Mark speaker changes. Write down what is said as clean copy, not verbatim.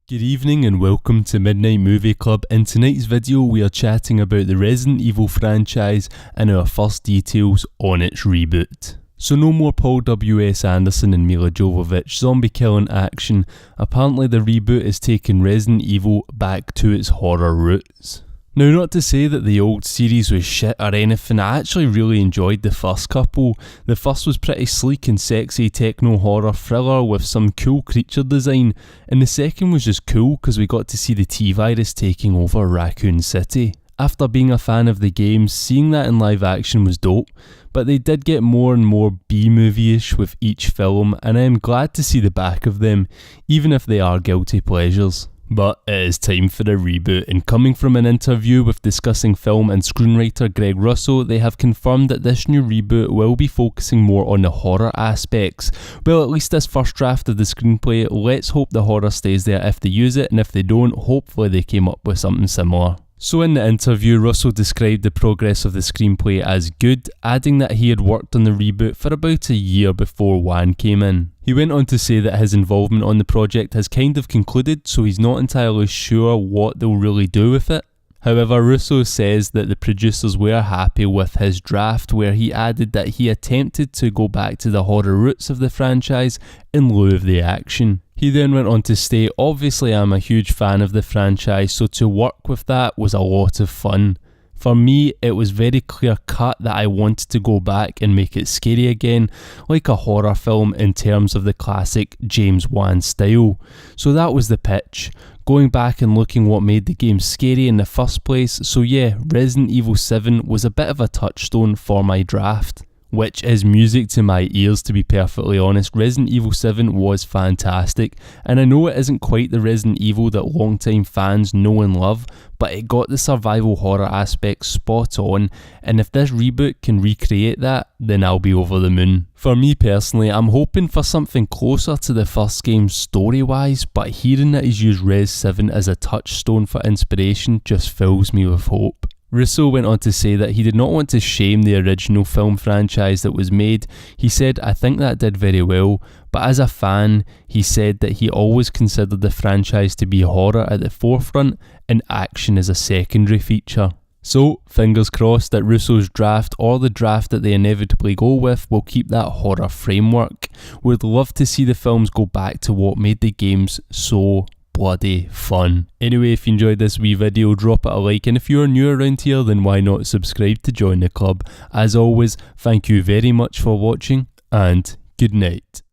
Speaker 1: Good evening and welcome to Midnight Movie Club. In tonight's video we are chatting about the Resident Evil franchise and our first details on its reboot. So no more Paul W.S. Anderson and Mila Jovovich zombie killing action. Apparently the reboot is taking Resident Evil back to its horror roots. Now, not to say that the old series was shit or anything, I actually really enjoyed the first couple. The first was pretty sleek and sexy techno horror thriller with some cool creature design, and the second was just cool because we got to see the T-Virus taking over Raccoon City. After being a fan of the games, seeing that in live action was dope, but they did get more and more B-movie-ish with each film, and I am glad to see the back of them, even if they are guilty pleasures. But it is time for a reboot, and coming from an interview with discussing film and screenwriter Greg Russo, they have confirmed that this new reboot will be focusing more on the horror aspects. Well, at least this first draft of the screenplay, let's hope the horror stays there if they use it, and if they don't, hopefully they came up with something similar. So in the interview, Russo described the progress of the screenplay as good, adding that he had worked on the reboot for about a year before Wan came in. He went on to say that his involvement on the project has kind of concluded, so he's not entirely sure what they'll really do with it. However, Russo says that the producers were happy with his draft, where he added that he attempted to go back to the horror roots of the franchise in lieu of the action. He then went on to state, obviously I'm a huge fan of the franchise, so to work with that was a lot of fun. For me, it was very clear cut that I wanted to go back and make it scary again, like a horror film in terms of the classic James Wan style. So that was the pitch, going back and looking what made the game scary in the first place. So yeah, Resident Evil 7 was a bit of a touchstone for my draft, which is music to my ears, to be perfectly honest. Resident Evil 7 was fantastic, and I know it isn't quite the Resident Evil that longtime fans know and love, but it got the survival horror aspect spot on, and if this reboot can recreate that, then I'll be over the moon. For me personally, I'm hoping for something closer to the first game story-wise, but hearing that he's used Res 7 as a touchstone for inspiration just fills me with hope. Russo went on to say that he did not want to shame the original film franchise that was made. He said, I think that did very well, but as a fan, he said that he always considered the franchise to be horror at the forefront and action as a secondary feature. So, fingers crossed that Russo's draft, or the draft that they inevitably go with, will keep that horror framework. Would love to see the films go back to what made the games so bloody fun. Anyway, if you enjoyed this wee video, drop it a like, and if you're new around here, then why not subscribe to join the club. As always, thank you very much for watching, and good night.